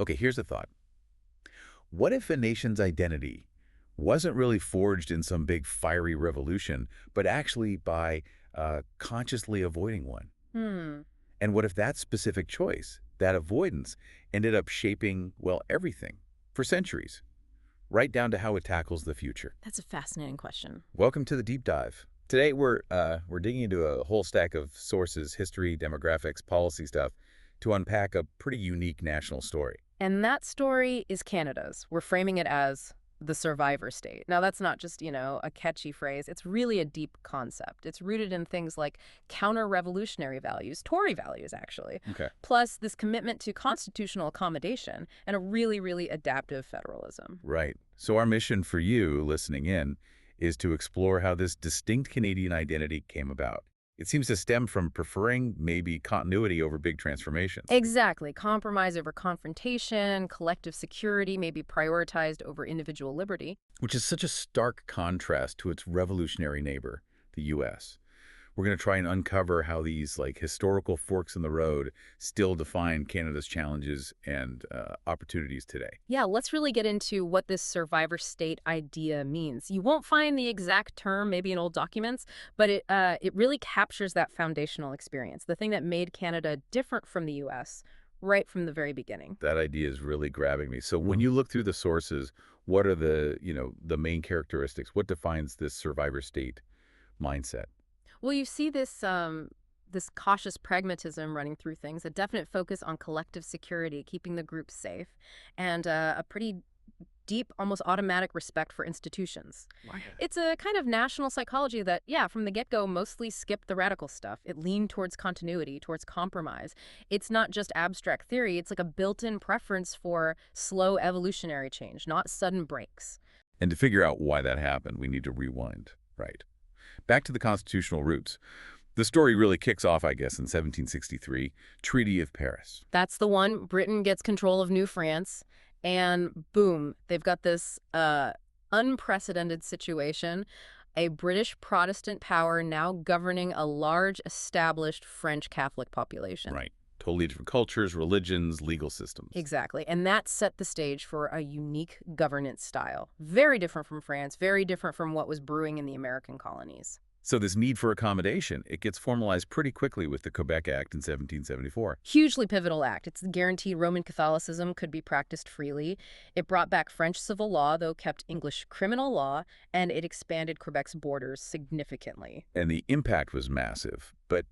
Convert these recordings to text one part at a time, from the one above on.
Okay, here's a thought. What if a nation's identity wasn't really forged in some big fiery revolution, but actually by consciously avoiding one? Hmm. And what if that specific choice, that avoidance, ended up shaping, well, everything for centuries, right down to how it tackles the future? That's a fascinating question. Welcome to the deep dive. Today we're digging into a whole stack of sources, history, demographics, policy stuff, to unpack a pretty unique national story. And that story is Canada's. We're framing it as the survivor state. Now, that's not just, a catchy phrase. It's really a deep concept. It's rooted in things like counter-revolutionary values, Tory values, actually, Okay. plus this commitment to constitutional accommodation and a really, really adaptive federalism. Right. So our mission for you listening in is to explore how this distinct Canadian identity came about. It seems to stem from preferring maybe continuity over big transformations. Exactly. Compromise over confrontation, collective security may be prioritized over individual liberty. Which is such a stark contrast to its revolutionary neighbor, the U.S. We're going to try and uncover how these historical forks in the road still define Canada's challenges and opportunities today. Yeah, let's really get into what this survivor state idea means. You won't find the exact term maybe in old documents, but it really captures that foundational experience, the thing that made Canada different from the U.S. right from the very beginning. That idea is really grabbing me. So when you look through the sources, what are the main characteristics? What defines this survivor state mindset? Well, you see this cautious pragmatism running through things, a definite focus on collective security, keeping the group safe, and a pretty deep, almost automatic respect for institutions. Right. It's a kind of national psychology that, yeah, from the get-go, mostly skipped the radical stuff. It leaned towards continuity, towards compromise. It's not just abstract theory. It's like a built-in preference for slow evolutionary change, not sudden breaks. And to figure out why that happened, we need to rewind. Right. Back to the constitutional roots. The story really kicks off, I guess, in 1763, Treaty of Paris. That's the one. Britain gets control of New France, and boom, they've got this unprecedented situation. A British Protestant power now governing a large, established French Catholic population. Right. Totally different cultures, religions, legal systems. Exactly. And that set the stage for a unique governance style. Very different from France, very different from what was brewing in the American colonies. So this need for accommodation, it gets formalized pretty quickly with the Quebec Act in 1774. Hugely pivotal act. It's guaranteed Roman Catholicism could be practiced freely. It brought back French civil law, though kept English criminal law, and it expanded Quebec's borders significantly. And the impact was massive, but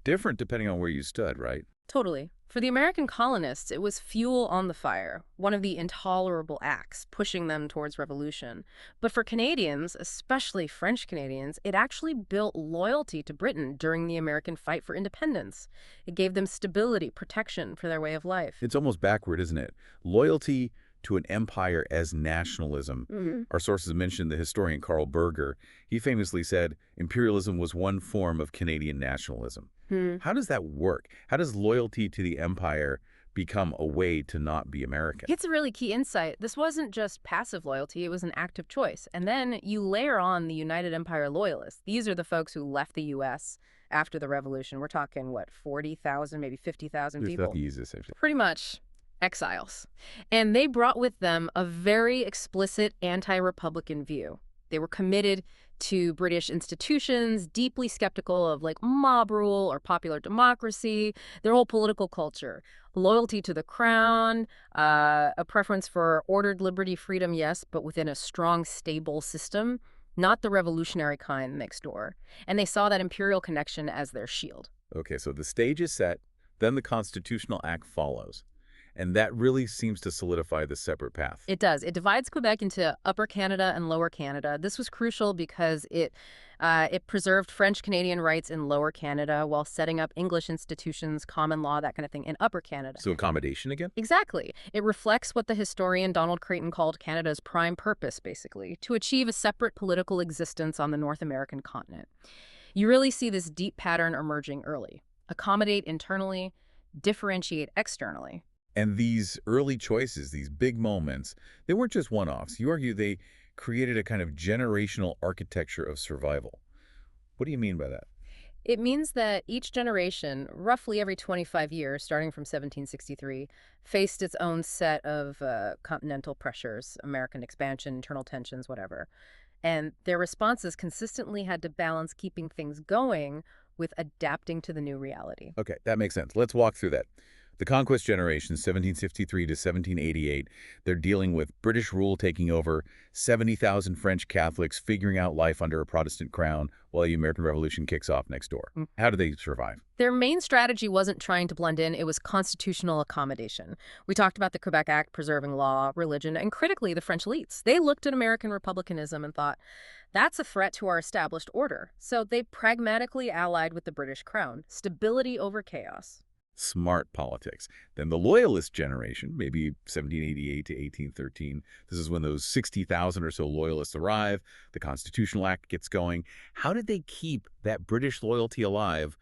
different depending on where you stood, right? Totally. For the American colonists, it was fuel on the fire, one of the intolerable acts pushing them towards revolution. But for Canadians, especially French Canadians, it actually built loyalty to Britain during the American fight for independence. It gave them stability, protection for their way of life. It's almost backward, isn't it? Loyalty to an empire as nationalism. Our sources mentioned the historian Carl Berger. He famously said imperialism was one form of Canadian nationalism. How does that work? How does loyalty to the empire become a way to not be American? It's a really key insight. This wasn't just passive loyalty, it was an active choice. And then you layer on the United Empire loyalists. These are the folks who left the U.S. after the revolution. We're talking, what, 40,000, maybe 50,000 people? Pretty much exiles. And they brought with them a very explicit anti-Republican view. They were committed to British institutions, deeply skeptical of mob rule or popular democracy, their whole political culture, loyalty to the crown, a preference for ordered liberty, freedom, yes, but within a strong, stable system, not the revolutionary kind next door. And they saw that imperial connection as their shield. Okay, so the stage is set, then the Constitutional Act follows. And that really seems to solidify the separate path. It does. It divides Quebec into Upper Canada and Lower Canada. This was crucial because it preserved French-Canadian rights in Lower Canada while setting up English institutions, common law, that kind of thing, in Upper Canada. So accommodation again? Exactly. It reflects what the historian Donald Creighton called Canada's prime purpose, basically, to achieve a separate political existence on the North American continent. You really see this deep pattern emerging early. Accommodate internally, differentiate externally. And these early choices, these big moments, they weren't just one-offs. You argue they created a kind of generational architecture of survival. What do you mean by that? It means that each generation, roughly every 25 years, starting from 1763, faced its own set of continental pressures, American expansion, internal tensions, whatever. And their responses consistently had to balance keeping things going with adapting to the new reality. Okay, that makes sense. Let's walk through that. The Conquest Generation, 1753 to 1788, they're dealing with British rule taking over, 70,000 French Catholics figuring out life under a Protestant crown while the American Revolution kicks off next door. How do they survive? Their main strategy wasn't trying to blend in, it was constitutional accommodation. We talked about the Quebec Act preserving law, religion, and critically, the French elites. They looked at American republicanism and thought, that's a threat to our established order. So they pragmatically allied with the British crown. Stability over chaos. Smart politics. Then the Loyalist generation, maybe 1788 to 1813, this is when those 60,000 or so Loyalists arrive, the Constitutional Act gets going. How did they keep that British loyalty alive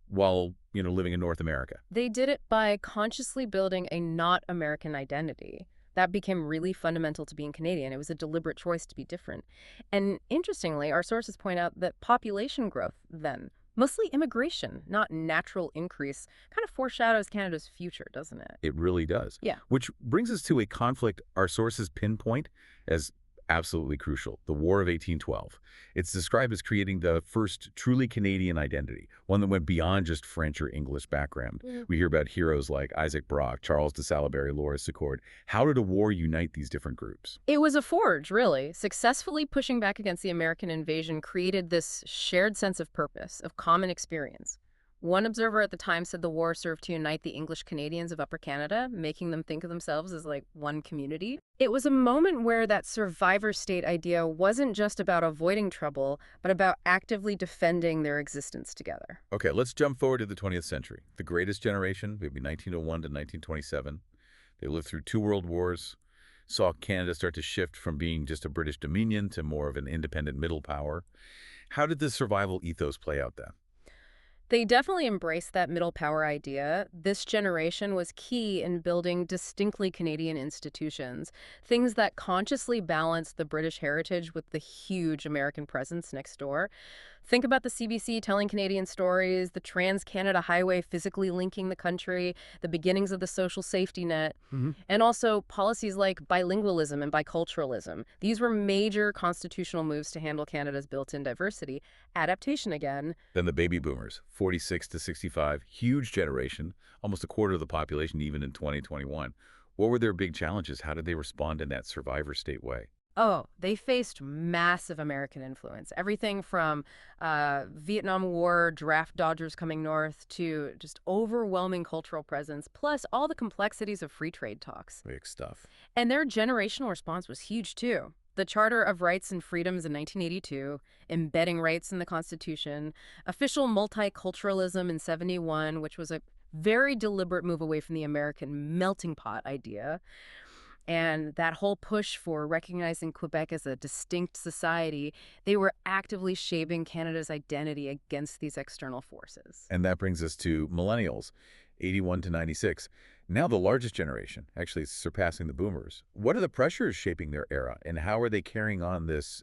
while, living in North America? They did it by consciously building a not American identity. That became really fundamental to being Canadian. It was a deliberate choice to be different. And interestingly, our sources point out that population growth then, mostly immigration, not natural increase, kind of foreshadows Canada's future, doesn't it? It really does. Yeah. Which brings us to a conflict our sources pinpoint as absolutely crucial, the War of 1812. It's described as creating the first truly Canadian identity, one that went beyond just French or English background. We hear about heroes like Isaac Brock, Charles de Salaberry, Laura Secord. How did a war unite these different groups? It was a forge, really. Successfully pushing back against the American invasion created this shared sense of purpose, of common experience. One observer at the time said the war served to unite the English Canadians of Upper Canada, making them think of themselves as like one community. It was a moment where that survivor state idea wasn't just about avoiding trouble, but about actively defending their existence together. Okay, let's jump forward to the 20th century. The greatest generation, maybe 1901 to 1927. They lived through 2 world wars, saw Canada start to shift from being just a British dominion to more of an independent middle power. How did this survival ethos play out then? They definitely embraced that middle power idea. This generation was key in building distinctly Canadian institutions, things that consciously balanced the British heritage with the huge American presence next door. Think about the CBC telling Canadian stories, the Trans-Canada Highway physically linking the country, the beginnings of the social safety net, and also policies like bilingualism and biculturalism. These were major constitutional moves to handle Canada's built-in diversity. Adaptation again. Then the baby boomers, 46 to 65, huge generation, almost a quarter of the population even in 2021. What were their big challenges? How did they respond in that survivor state way? Oh, they faced massive American influence. Everything from Vietnam War, draft dodgers coming north, to just overwhelming cultural presence, plus all the complexities of free trade talks. Big stuff. And their generational response was huge, too. The Charter of Rights and Freedoms in 1982, embedding rights in the Constitution, official multiculturalism in 71, which was a very deliberate move away from the American melting pot idea, and that whole push for recognizing Quebec as a distinct society. They were actively shaping Canada's identity against these external forces. And that brings us to millennials, 81 to 96. Now the largest generation, actually surpassing the boomers. What are the pressures shaping their era, and how are they carrying on this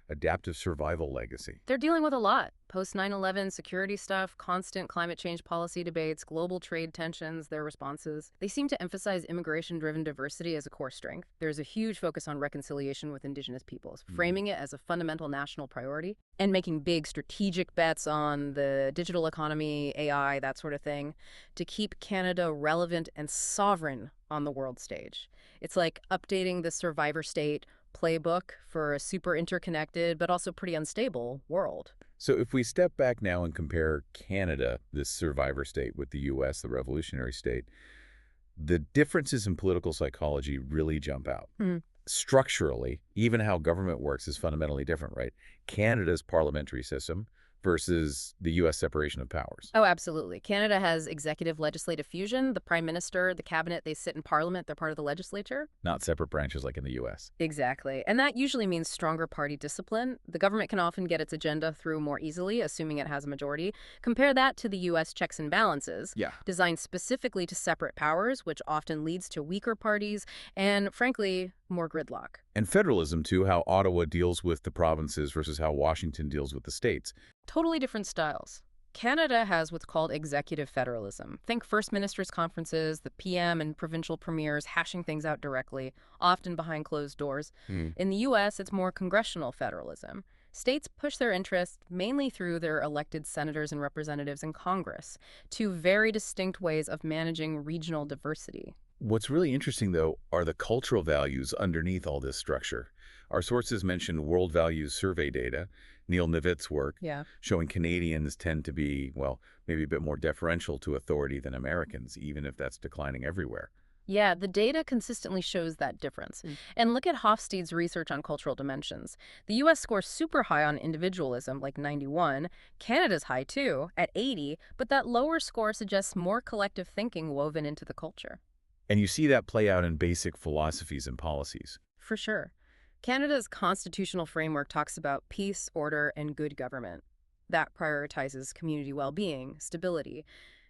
adaptive survival legacy? They're dealing with a lot. Post 9/11 security stuff, constant climate change policy debates, global trade tensions, their responses. They seem to emphasize immigration-driven diversity as a core strength. There's a huge focus on reconciliation with Indigenous peoples, framing it as a fundamental national priority, and making big strategic bets on the digital economy, AI, that sort of thing, to keep Canada relevant and sovereign on the world stage. It's like updating the survivor state playbook for a super interconnected but also pretty unstable world. So if we step back now and compare Canada, this survivor state, with the U.S., the revolutionary state, the differences in political psychology really jump out. Structurally, even how government works is fundamentally different, right? Canada's parliamentary system versus the U.S. separation of powers. Oh, absolutely. Canada has executive legislative fusion. The prime minister, the cabinet, they sit in parliament. They're part of the legislature. Not separate branches like in the U.S. Exactly. And that usually means stronger party discipline. The government can often get its agenda through more easily, assuming it has a majority. Compare that to the U.S. checks and balances, designed specifically to separate powers, which often leads to weaker parties and, frankly, more gridlock. And federalism, too, how Ottawa deals with the provinces versus how Washington deals with the states. Totally different styles. Canada has what's called executive federalism. Think First Ministers' conferences, the PM and provincial premiers hashing things out directly, often behind closed doors. Hmm. In the U.S., it's more congressional federalism. States push their interests mainly through their elected senators and representatives in Congress, two very distinct ways of managing regional diversity. What's really interesting, though, are the cultural values underneath all this structure. Our sources mention World Values Survey data, Neil Navitt's work, Yeah. showing Canadians tend to be, well, maybe a bit more deferential to authority than Americans, even if that's declining everywhere. Yeah, the data consistently shows that difference. And look at Hofstede's research on cultural dimensions. The U.S. scores super high on individualism, like 91. Canada's high, too, at 80, but that lower score suggests more collective thinking woven into the culture. And you see that play out in basic philosophies and policies. For sure. Canada's constitutional framework talks about peace, order, and good government. That prioritizes community well-being, stability.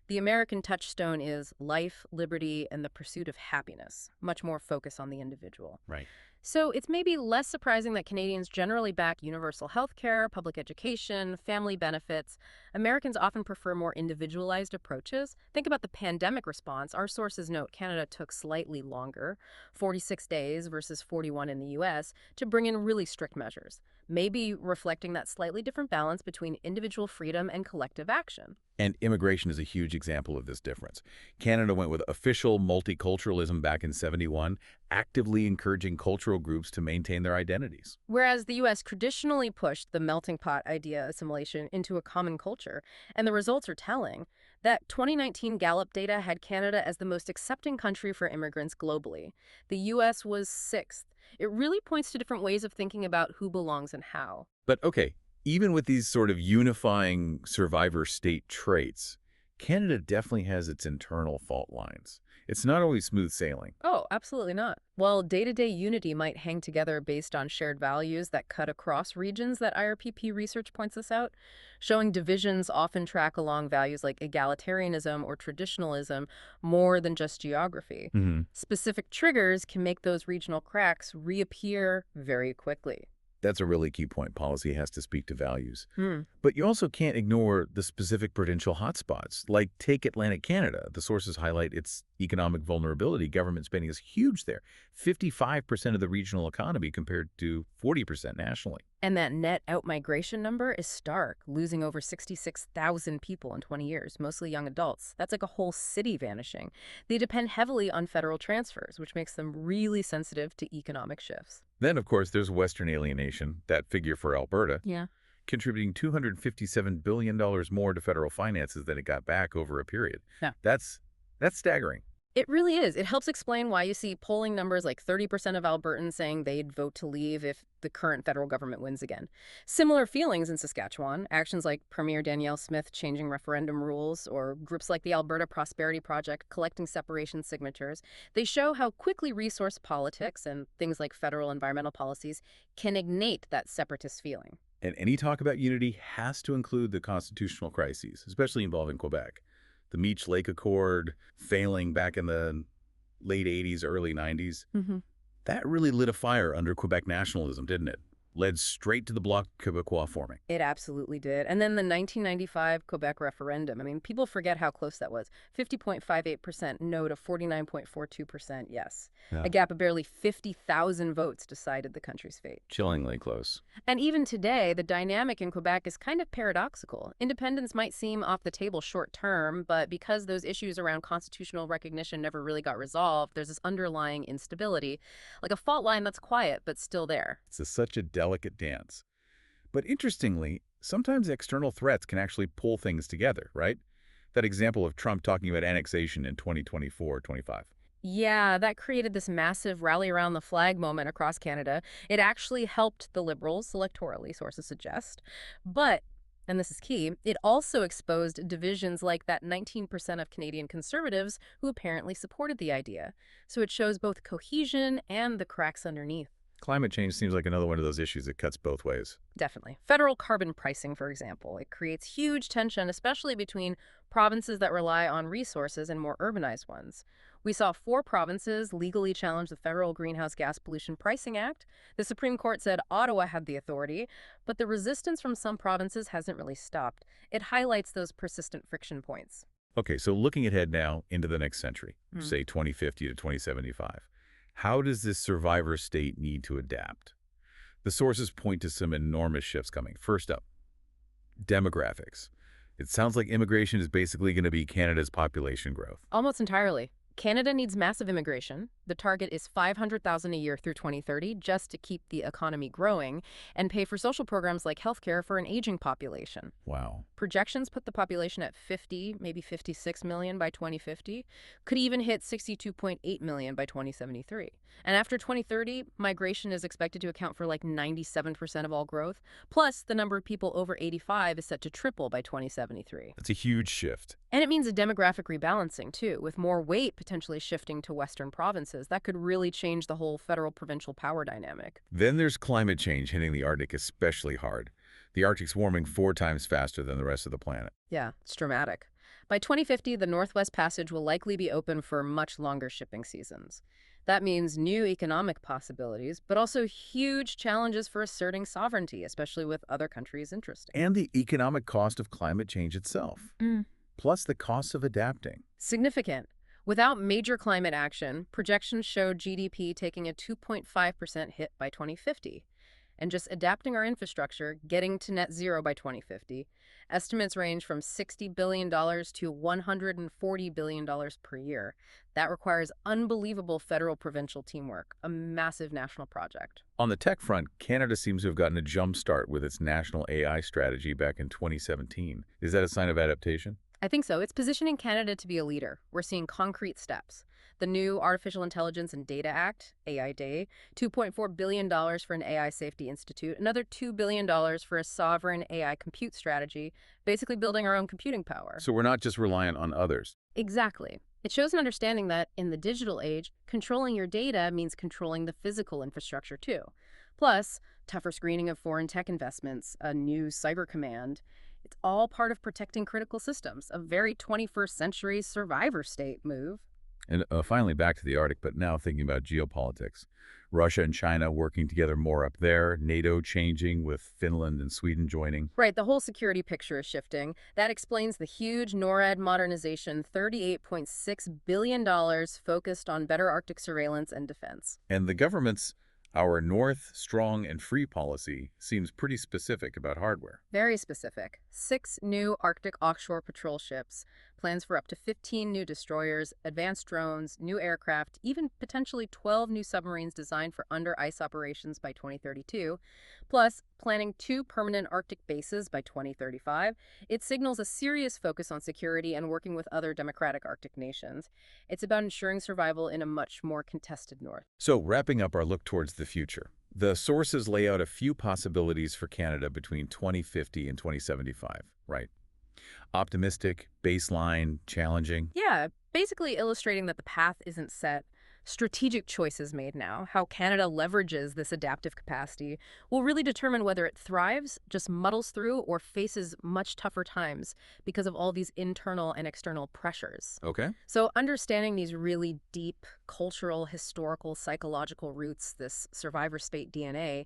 The American touchstone is life, liberty, and the pursuit of happiness, much more focus on the individual. Right. So it's maybe less surprising that Canadians generally back universal health care, public education, family benefits. Americans often prefer more individualized approaches. Think about the pandemic response. Our sources note Canada took slightly longer, 46 days versus 41 in the U.S., to bring in really strict measures, maybe reflecting that slightly different balance between individual freedom and collective action. And immigration is a huge example of this difference. Canada went with official multiculturalism back in '71, actively encouraging cultural groups to maintain their identities. Whereas the U.S. traditionally pushed the melting pot idea assimilation into a common culture, and the results are telling. That 2019 Gallup data had Canada as the most accepting country for immigrants globally. The U.S. was sixth. It really points to different ways of thinking about who belongs and how. But okay, even with these sort of unifying survivor state traits, Canada definitely has its internal fault lines. It's not always smooth sailing. Oh, absolutely not. While day-to-day unity might hang together based on shared values that cut across regions, that IRPP research points this out, showing divisions often track along values like egalitarianism or traditionalism more than just geography. Hmm. Specific triggers can make those regional cracks reappear very quickly. That's a really key point. Policy has to speak to values. Hmm. But you also can't ignore the specific prudential hotspots, like take Atlantic Canada. The sources highlight its economic vulnerability. Government spending is huge there, 55% of the regional economy compared to 40% nationally. And that net outmigration number is stark, losing over 66,000 people in 20 years, mostly young adults. That's like a whole city vanishing. They depend heavily on federal transfers, which makes them really sensitive to economic shifts. Then, of course, there's Western alienation, that figure for Alberta, Yeah. contributing $257 billion more to federal finances than it got back over a period. Yeah. That's staggering. It really is. It helps explain why you see polling numbers like 30% of Albertans saying they'd vote to leave if the current federal government wins again. Similar feelings in Saskatchewan. Actions like Premier Danielle Smith changing referendum rules, or groups like the Alberta Prosperity Project collecting separation signatures, they show how quickly resource politics and things like federal environmental policies can ignite that separatist feeling. And any talk about unity has to include the constitutional crises, especially involving Quebec. The Meech Lake Accord failing back in the late 80s, early 90s. Mm-hmm. That really lit a fire under Quebec nationalism, didn't it? Led straight to the Bloc Québécois forming. It absolutely did. And then the 1995 Quebec referendum. I mean, people forget how close that was. 50.58% no to 49.42% yes. Yeah. A gap of barely 50,000 votes decided the country's fate. Chillingly close. And even today, the dynamic in Quebec is kind of paradoxical. Independence might seem off the table short term, but because those issues around constitutional recognition never really got resolved, there's this underlying instability, like a fault line that's quiet but still there. Such a delicate dance. But interestingly, sometimes external threats can actually pull things together, right? That example of Trump talking about annexation in 2024-25. Yeah, that created this massive rally around the flag moment across Canada. It actually helped the Liberals electorally, sources suggest. But, and this is key, it also exposed divisions like that 19% of Canadian Conservatives who apparently supported the idea. So it shows both cohesion and the cracks underneath. Climate change seems like another one of those issues that cuts both ways. Definitely. Federal carbon pricing, for example, it creates huge tension, especially between provinces that rely on resources and more urbanized ones. We saw 4 provinces legally challenge the federal Greenhouse Gas Pollution Pricing Act. The Supreme Court said Ottawa had the authority, but the resistance from some provinces hasn't really stopped. It highlights those persistent friction points. Okay, so looking ahead now into the next century, Hmm. say 2050 to 2075, how does this survivor state need to adapt? The sources point to some enormous shifts coming. First up, demographics. It sounds like immigration is basically going to be Canada's population growth. Almost entirely. Canada needs massive immigration. The target is 500,000 a year through 2030 just to keep the economy growing and pay for social programs like healthcare for an aging population. Wow. Projections put the population at 50, maybe 56 million by 2050, could even hit 62.8 million by 2073. And after 2030, migration is expected to account for like 97% of all growth. Plus, the number of people over 85 is set to triple by 2073. That's a huge shift. And it means a demographic rebalancing, too, with more weight potentially shifting to Western provinces. That could really change the whole federal-provincial power dynamic. Then there's climate change hitting the Arctic especially hard. The Arctic's warming 4 times faster than the rest of the planet. Yeah, it's dramatic. By 2050, the Northwest Passage will likely be open for much longer shipping seasons. That means new economic possibilities, but also huge challenges for asserting sovereignty, especially with other countries interested. And the economic cost of climate change itself, plus the costs of adapting. Significant. Without major climate action, projections showed GDP taking a 2.5% hit by 2050. And just adapting our infrastructure, getting to net zero by 2050, estimates range from $60 billion to $140 billion per year. That requires unbelievable federal-provincial teamwork, a massive national project. On the tech front, Canada seems to have gotten a jump start with its national AI strategy back in 2017. Is that a sign of adaptation? I think so. It's positioning Canada to be a leader. We're seeing concrete steps. The new Artificial Intelligence and Data Act, AI Day, $2.4 billion for an AI Safety Institute, another $2 billion for a sovereign AI compute strategy, basically building our own computing power. So we're not just reliant on others. Exactly. It shows an understanding that, in the digital age, controlling your data means controlling the physical infrastructure, too. Plus, tougher screening of foreign tech investments, a new cyber command. It's all part of protecting critical systems, a very 21st century survivor state move. And finally, back to the Arctic, but now thinking about geopolitics. Russia and China working together more up there, NATO changing with Finland and Sweden joining. Right, the whole security picture is shifting. That explains the huge NORAD modernization, $38.6 billion focused on better Arctic surveillance and defense. And the government's Our North, Strong, and Free policy seems pretty specific about hardware. Very specific. 6 new Arctic offshore patrol ships, plans for up to 15 new destroyers, advanced drones, new aircraft, even potentially 12 new submarines designed for under-ice operations by 2032, plus planning 2 permanent Arctic bases by 2035. It signals a serious focus on security and working with other democratic Arctic nations. It's about ensuring survival in a much more contested North. So, wrapping up our look towards the future, the sources lay out a few possibilities for Canada between 2050 and 2075, right? Optimistic, baseline, challenging. Yeah, basically illustrating that the path isn't set. Strategic choices made now, how Canada leverages this adaptive capacity, will really determine whether it thrives, just muddles through, or faces much tougher times because of all these internal and external pressures. Okay. So understanding these really deep cultural, historical, psychological roots, this survivor state DNA,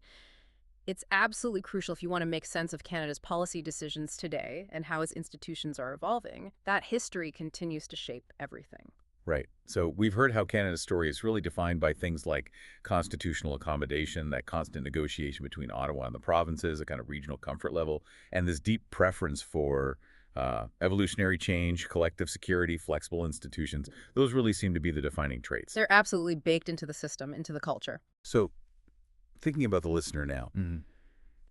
it's absolutely crucial if you want to make sense of Canada's policy decisions today and how its institutions are evolving. That history continues to shape everything. Right. So we've heard how Canada's story is really defined by things like constitutional accommodation, that constant negotiation between Ottawa and the provinces, a kind of regional comfort level, and this deep preference for evolutionary change, collective security, flexible institutions. Those really seem to be the defining traits. They're absolutely baked into the system, into the culture. So thinking about the listener now,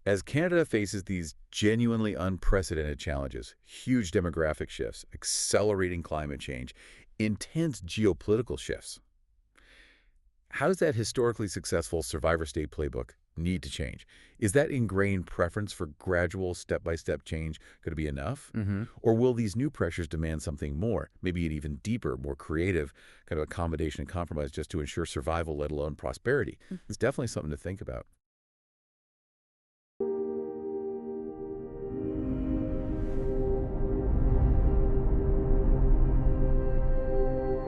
as Canada faces these genuinely unprecedented challenges, huge demographic shifts, accelerating climate change, intense geopolitical shifts, how does that historically successful survivor state playbook need to change? Is that ingrained preference for gradual, step-by-step change going to be enough? Or will these new pressures demand something more, maybe an even deeper, more creative kind of accommodation and compromise just to ensure survival, let alone prosperity? It's definitely something to think about.